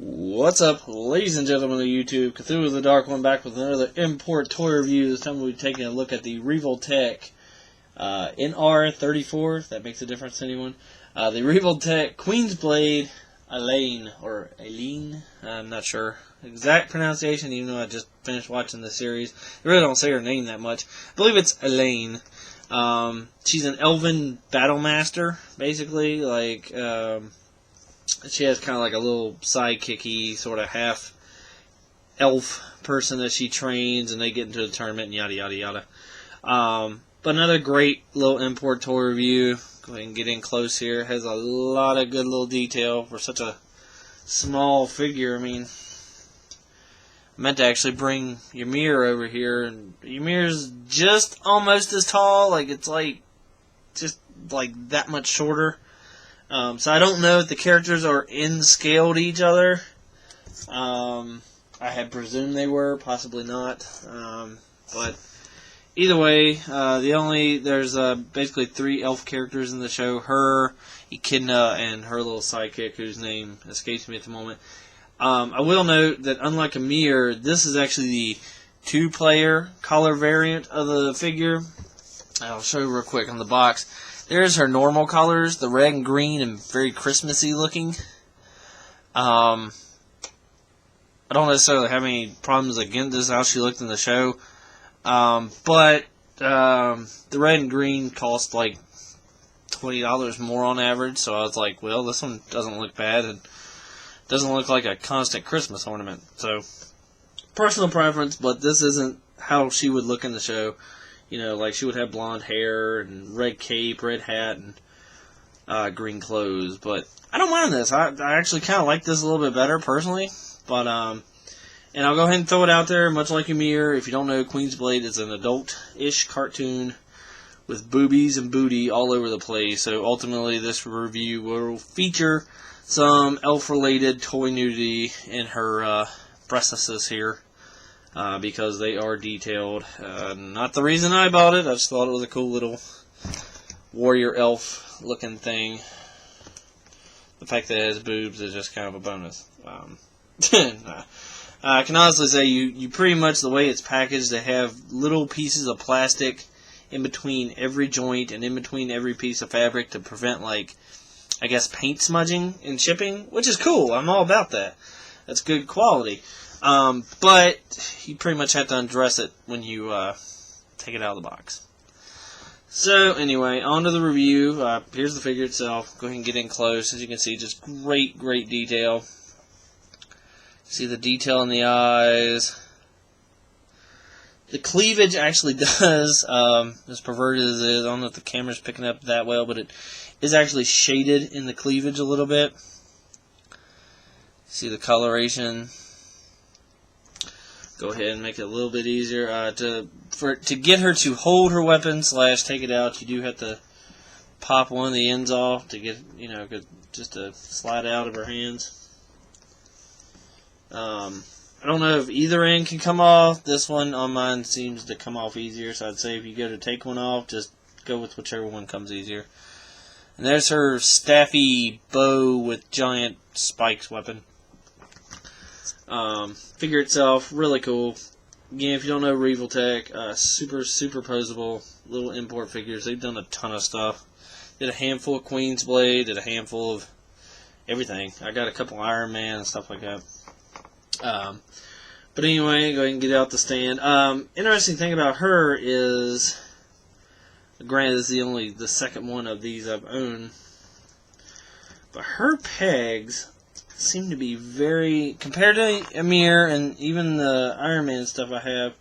What's up, ladies and gentlemen of YouTube? Cthulhu the Dark One back with another import toy review. This time we'll be taking a look at the Revoltech NR34, if that makes a difference to anyone. The Revoltech Queen's Blade Alleyne, or Alleyne, I'm not sure exact pronunciation, even though I just finished watching the series. I really don't say her name that much. I believe it's Alleyne. She's an elven battle master, basically, like, she has kind of like a little sidekicky, sort of half elf person that she trains, and they get into a tournament and yada yada yada. But another great little import toy review. Go ahead and get in close here. It has a lot of good little detail for such a small figure. I mean, I meant to actually bring Ymir over here, and Ymir's just almost as tall. Like, it's like just like that much shorter. So I don't know if the characters are in scale to each other. I had presumed they were, possibly not. But either way, there's basically 3 elf characters in the show: her, Echidna, and her little sidekick, whose name escapes me at the moment. I will note that unlike Ymir, this is actually the 2-player color variant of the figure. I'll show you real quick on the box. There's her normal colors, the red and green, and very Christmassy looking. I don't necessarily have any problems against this, how she looked in the show. But the red and green cost like $20 more on average, so I was like, well, this one doesn't look bad. It doesn't look like a constant Christmas ornament. So, personal preference, but this isn't how she would look in the show. You know, like she would have blonde hair and red cape, red hat, and green clothes. But I don't mind this. I actually kind of like this a little bit better, personally. But, and I'll go ahead and throw it out there, much like Ymir. If you don't know, Queen's Blade is an adult-ish cartoon with boobies and booty all over the place. So ultimately, this review will feature some elf-related toy nudity in her breastises here. Because they are detailed. Not the reason I bought it. I just thought it was a cool little warrior elf looking thing. The fact that it has boobs is just kind of a bonus. Nah. I can honestly say you pretty much, the way it's packaged, they have little pieces of plastic in between every joint and in between every piece of fabric to prevent, like, I guess, paint smudging in shipping, which is cool. I'm all about that. That's good quality. But you pretty much have to undress it when you take it out of the box. So anyway, on to the review. Here's the figure itself. Go ahead and get in close. As you can see, just great detail. See the detail in the eyes. The cleavage actually does, as perverted as it is, I don't know if the camera's picking up that well, but it is actually shaded in the cleavage a little bit. See the coloration. Go ahead and make it a little bit easier. To get her to hold her weapon / take it out, you do have to pop one of the ends off to get, just to slide out of her hands. I don't know if either end can come off. This one on mine seems to come off easier, so I'd say if you go to take one off, just go with whichever one comes easier. And there's her staffy bow with giant spikes weapon. Figure itself, really cool. Again, if you don't know Revoltech, super posable little import figures. They've done a ton of stuff. Did a handful of Queen's Blade, did a handful of everything. I got a couple Iron Man and stuff like that. But anyway, go ahead and get out the stand. Interesting thing about her is, granted, this is the second one of these I've owned, but her pegs seem to be very, compared to Ymir and even the Iron Man stuff I have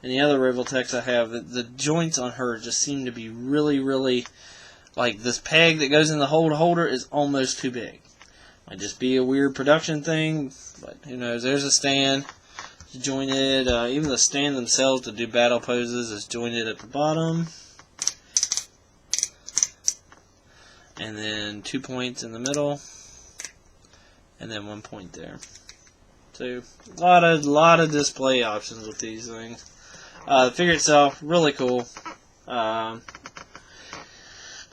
and the other Revoltechs I have, the joints on her just seem to be really, like, this peg that goes in the holder is almost too big. Might just be a weird production thing, but who knows. There's a stand. It's jointed. Even the stand themselves to do battle poses is jointed at the bottom. And then 2 points in the middle. And then 1 point there. So, a lot of display options with these things. The figure itself, really cool. Kind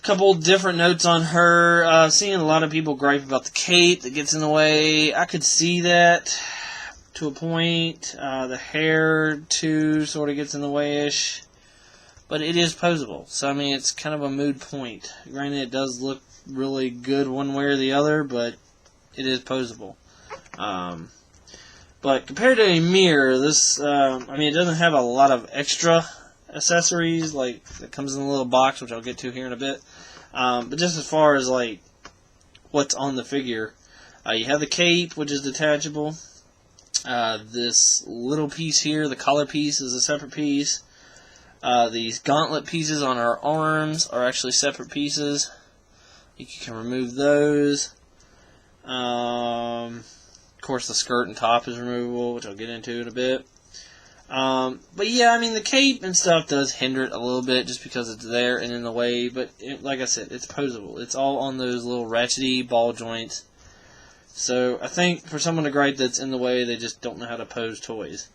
Couple different notes on her. Seeing a lot of people gripe about the cape that gets in the way. I could see that to a point. The hair, too, sort of gets in the way-ish. But it is posable. So, I mean, it's kind of a mood point. Granted, it does look really good one way or the other, but it is posable. But compared to a mirror, this, I mean, it doesn't have a lot of extra accessories, like, it comes in a little box, which I'll get to here in a bit. But just as far as, like, what's on the figure, you have the cape, which is detachable. This little piece here, the collar piece, is a separate piece. These gauntlet pieces on our arms are actually separate pieces. You can remove those. Of course, the skirt and top is removable, which I'll get into in a bit. But yeah, I mean, the cape and stuff does hinder it a little bit just because it's there and in the way. But like I said, it's posable. It's all on those little ratchety ball joints. So I think for someone to gripe that's in the way, they just don't know how to pose toys.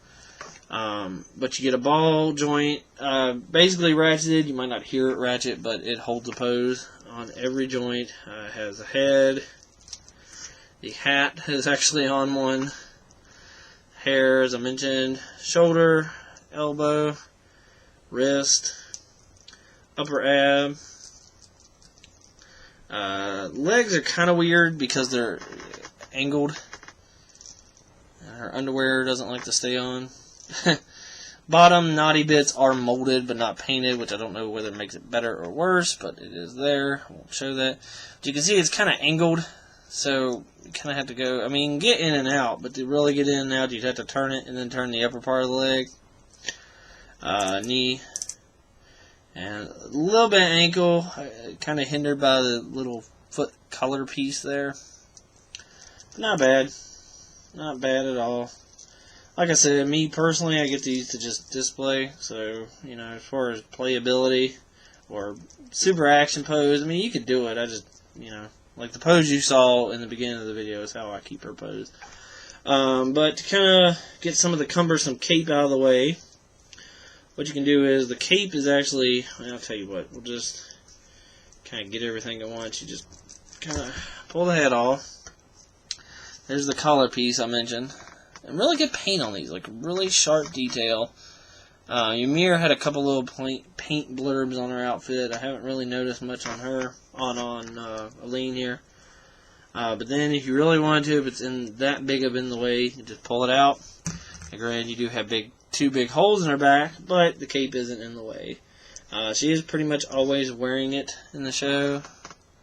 But you get a ball joint, basically ratcheted. You might not hear it ratchet, but it holds a pose on every joint. It has a head. The hat is actually on one. Hair, as I mentioned, shoulder, elbow, wrist, upper ab. Legs are kind of weird because they're angled. Her underwear doesn't like to stay on. Bottom naughty bits are molded but not painted, which I don't know whether it makes it better or worse, but it is there. I won't show that. But you can see it's kind of angled, so you kind of have to go, I mean, get in and out, but to really get in and out, you'd have to turn it and then turn the upper part of the leg. Knee. And a little bit of ankle, kind of hindered by the little foot collar piece there. But not bad. Not bad at all. Like I said, me personally, I get these to just display. So, you know, as far as playability or super action pose, I mean, you could do it. I just, you know, like the pose you saw in the beginning of the video is how I keep her posed. But to kind of get some of the cumbersome cape out of the way, what you can do is the cape is actually, I'll tell you what, we'll just kind of get everything at once. You just kind of pull the head off. There's the collar piece I mentioned. And really good paint on these, like really sharp detail. Ymir had a couple little paint blurbs on her outfit. I haven't really noticed much on her, on Alleyne here. But then if you really wanted to, if it's in that big of in the way, you just pull it out. And granted, you do have two big holes in her back, but the cape isn't in the way. She is pretty much always wearing it in the show.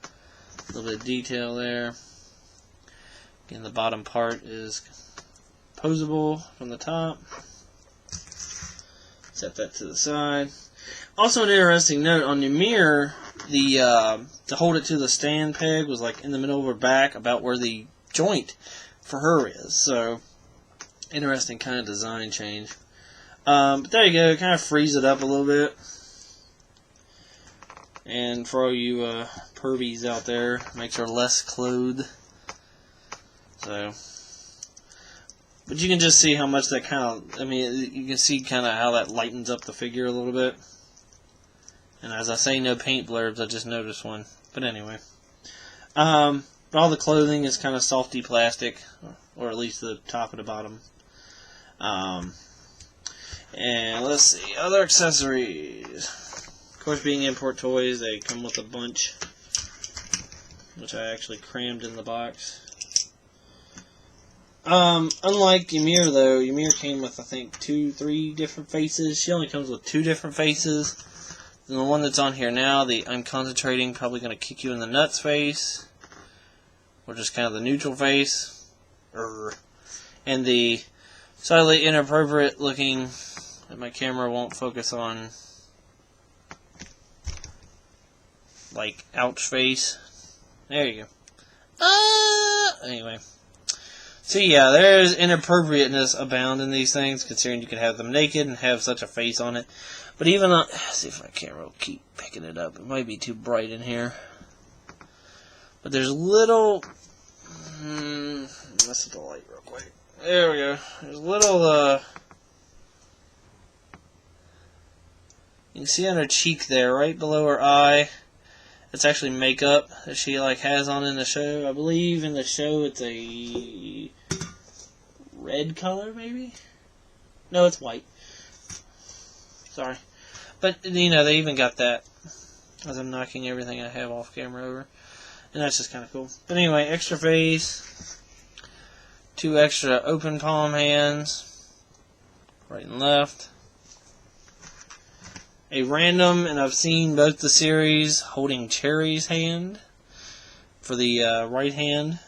A little bit of detail there. Again, the bottom part is posable from the top. Set that to the side. Also, an interesting note on Ymir, to hold it to the stand peg was like in the middle of her back, about where the joint for her is. So, interesting kind of design change. But there you go, kind of frees it up a little bit. And for all you pervies out there, makes her less clothed. So, but you can just see how much that kind of, I mean, you can see kind of how that lightens up the figure a little bit. And as I say, no paint blurbs, I just noticed one. But anyway. But all the clothing is kind of softy plastic, or at least the top and the bottom. And let's see, other accessories. Of course, being import toys, they come with a bunch, which I actually crammed in the box. Unlike Ymir, though, Ymir came with, I think, 2-3 different faces. She only comes with 2 different faces. And the one that's on here now, the I'm concentrating, probably going to kick you in the nuts face. Or just kind of the neutral face. And the slightly inappropriate looking, that my camera won't focus on, like, ouch face. There you go. Anyway. So yeah, there's inappropriateness abound in these things, considering you can have them naked and have such a face on it. But even on, let's see if my camera will keep picking it up. It might be too bright in here. But there's little, let's set the light real quick. There we go. There's little, you can see on her cheek there, right below her eye. It's actually makeup that she like has on in the show. I believe in the show it's a red color, maybe? No, it's white. Sorry. But, you know, they even got that as I'm knocking everything I have off camera over. And that's just kind of cool. But anyway, extra face. 2 extra open palm hands. Right and left. A random, and I've seen both the series, holding Cherry's hand for the right hand.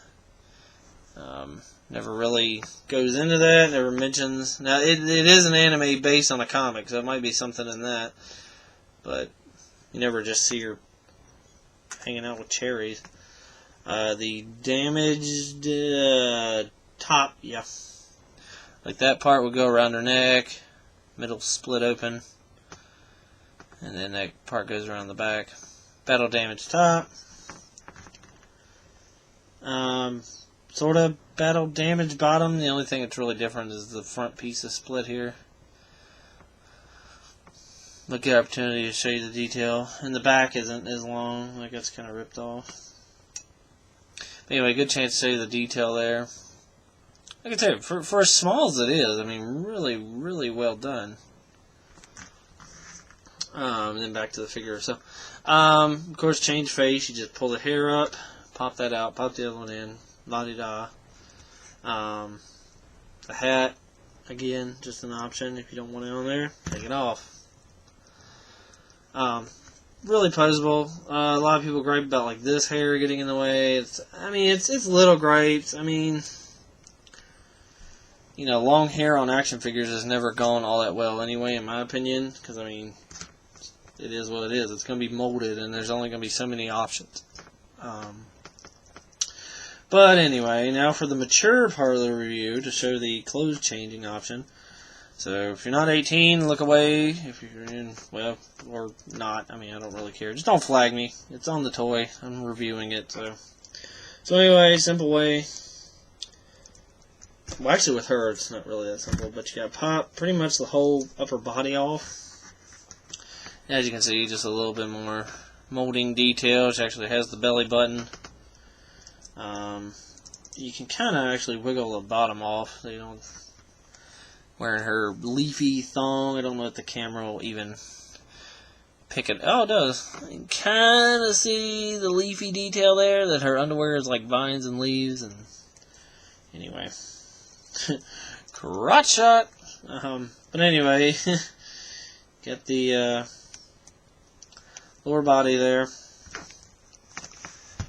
Never really goes into that, never mentions. Now, it is an anime based on a comic, so it might be something in that. But you never just see her hanging out with cherries. The damaged top, yeah. Like that part would go around her neck, middle split open. And then that part goes around the back. Battle damage top. Sort of battle damage bottom. The only thing that's really different is the front piece is split here. Look, get opportunity to show you the detail. And the back isn't as long. Like it's kind of ripped off. But anyway, good chance to show you the detail there. Like I tell you, for as small as it is, I mean, really, really well done. Then back to the figure. So, of course, change face. You just pull the hair up, pop that out, pop the other one in, la-di-da. The hat, again, just an option. If you don't want it on there, take it off. Really poseable. A lot of people gripe about like this hair getting in the way. It's little gripes. I mean, you know, long hair on action figures has never gone all that well anyway, in my opinion. Because I mean, it is what it is. It's going to be molded, and there's only going to be so many options. But anyway, now for the mature part of the review, to show the clothes changing option. So if you're not 18, look away. If you're in, well, or not, I mean, I don't really care. Just don't flag me. It's on the toy. I'm reviewing it, so anyway, simple way. Well, actually with her, it's not really that simple, but you got to pop pretty much the whole upper body off. As you can see, just a little bit more molding detail. She actually has the belly button. You can kind of actually wiggle the bottom off. So you don't wearing her leafy thong. I don't know if the camera will even pick it. Oh, it does. You can kind of see the leafy detail there. That her underwear is like vines and leaves. And anyway, crotch shot. But anyway, get the lower body there,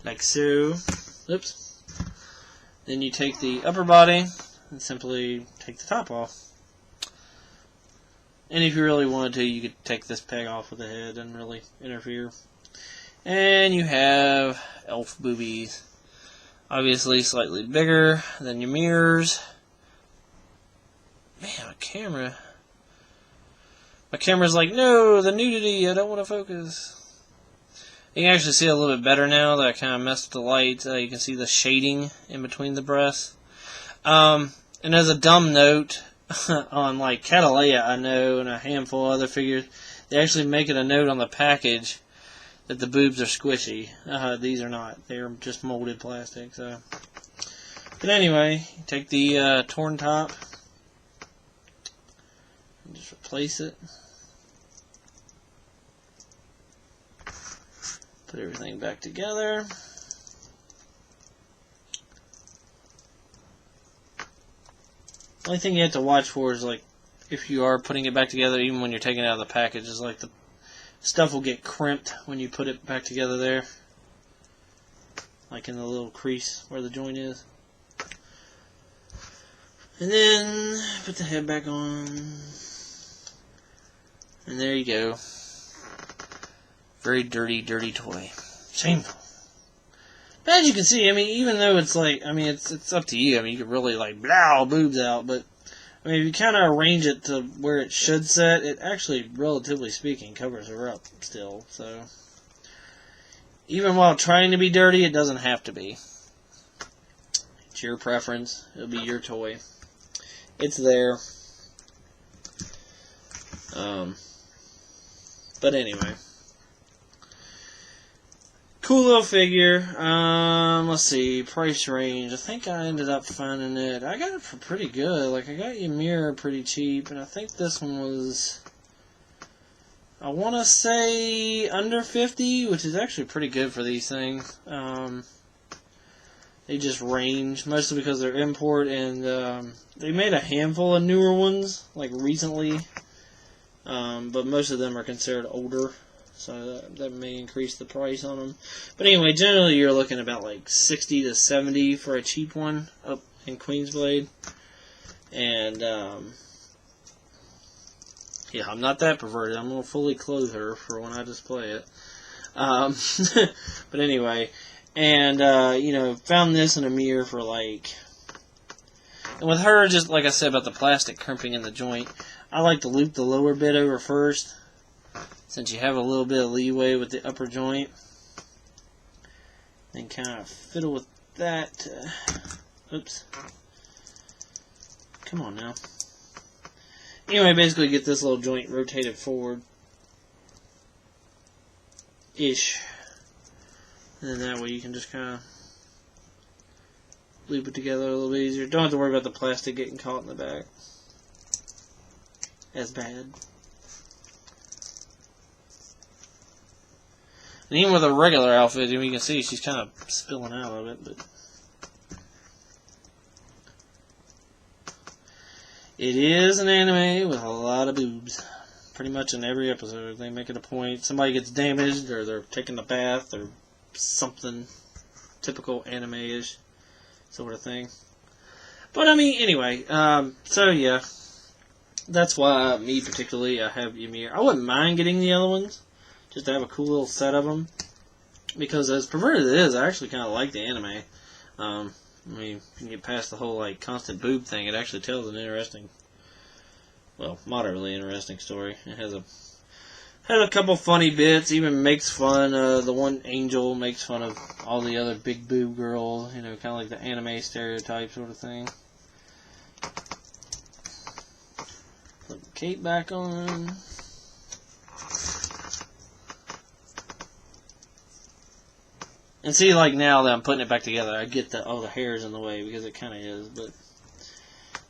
like so. Oops. Then you take the upper body and simply take the top off. And if you really wanted to, you could take this peg off with the head and really interfere. And you have elf boobies. Obviously slightly bigger than your mirrors. Man, my camera's like, no, the nudity, I don't want to focus. You can actually see it a little bit better now that I kind of messed with the light. You can see the shading in between the breasts. And as a dumb note, on like Catalea, I know, and a handful of other figures, they actually make it a note on the package that the boobs are squishy. These are not. They are just molded plastic. So, but anyway, take the torn top and just replace it. Put everything back together. The only thing you have to watch for is, like, if you are putting it back together, even when you're taking it out of the package, is like the stuff will get crimped when you put it back together there. Like in the little crease where the joint is. And then put the head back on. And there you go. Very dirty, dirty toy. Shameful. But as you can see, I mean, even though it's like, I mean, it's up to you. I mean, you could really, like, blow boobs out, but, I mean, if you kind of arrange it to where it should set, it actually, relatively speaking, covers her up still, so. Even while trying to be dirty, it doesn't have to be. It's your preference. It'll be your toy. It's there. But anyway. Cool little figure. Let's see, price range. I think I ended up finding it. I got it for pretty good. Like, I got Ymir pretty cheap, and I think this one was, I want to say under 50, which is actually pretty good for these things. They just range, mostly because they're import, and they made a handful of newer ones, like recently, but most of them are considered older, so that may increase the price on them. But anyway, generally you're looking about like 60 to 70 for a cheap one up in Queensblade, and yeah, I'm not that perverted. I'm going to fully clothe her for when I display it. But anyway, and, you know, found this in a mirror for like, and with her, just like I said about the plastic crimping in the joint, I like to loop the lower bit over first, since you have a little bit of leeway with the upper joint. Then kind of fiddle with that. Oops. Come on now. Anyway, basically get this little joint rotated forward. Ish. And then that way you can just kind of loop it together a little bit easier. Don't have to worry about the plastic getting caught in the back as bad. And even with a regular outfit, you can see she's kind of spilling out of it, but it is an anime with a lot of boobs. Pretty much in every episode, they make it a point. Somebody gets damaged, or they're taking a bath, or something typical anime-ish sort of thing. But I mean, anyway, so yeah, that's why me particularly, I have Ymir. I wouldn't mind getting the other ones, just to have a cool little set of them, because as perverted as it is, I actually kind of like the anime. I mean, if you can get past the whole like constant boob thing, it actually tells an interesting, well, moderately interesting story. It has a couple funny bits, even makes fun, the one angel makes fun of all the other big boob girls, you know, kind of like the anime stereotype sort of thing. Put the cape back on. And see, like now that I'm putting it back together, I get that, oh, the hair's in the way, because it kind of is, but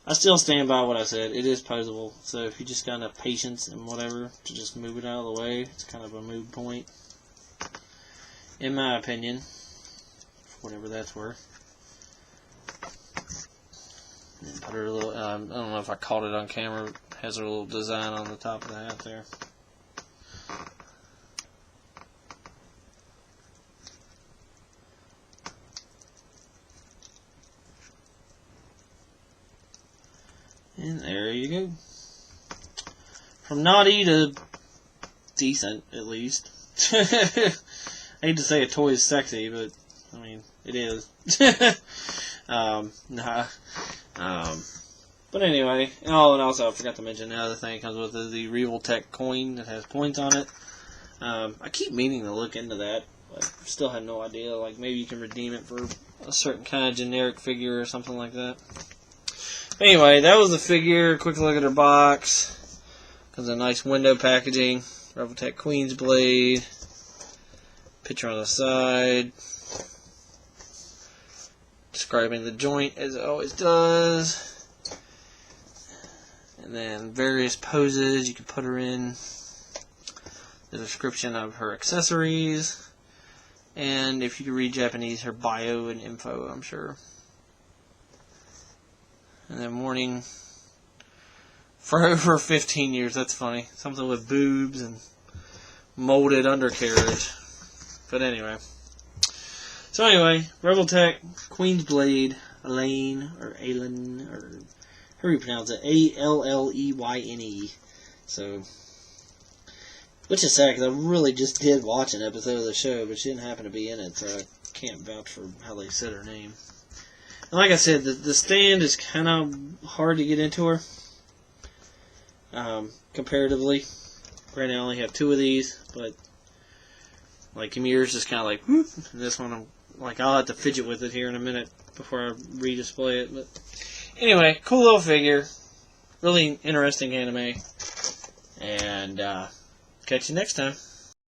I still stand by what I said. It is posable, so if you just got enough patience and whatever to just move it out of the way, it's kind of a mood point, in my opinion, for whatever that's worth. And then put her a little, I don't know if I caught it on camera, it has her little design on the top of the hat there. And there you go. From naughty to decent, at least. I hate to say a toy is sexy, but, I mean, it is. But anyway, oh, and also I forgot to mention the other thing that comes with it, the Revoltech coin that has points on it. I keep meaning to look into that, but still have no idea. Like, maybe you can redeem it for a certain kind of generic figure or something like that. Anyway, that was the figure. Quick look at her box. Comes in nice window packaging. Revoltech Queensblade. Picture on the side. Describing the joint as it always does. And then various poses you can put her in. The description of her accessories. And if you can read Japanese, her bio and info, I'm sure. And then mourning for over 15 years. That's funny. Something with boobs and molded undercarriage. But anyway. So anyway, Revoltech Queensblade Alleyne, or Alleyne, or how do you pronounce it? Alleyne. So, which is sad, because I really just did watch an episode of the show, but she didn't happen to be in it, so I can't vouch for how they said her name. And like I said, the stand is kind of hard to get into her, comparatively. Granted, I only have 2 of these, but like Ymir's just kind of like, whoop. And this one, I'll have to fidget with it here in a minute before I redisplay it. But anyway, cool little figure, really interesting anime, and catch you next time.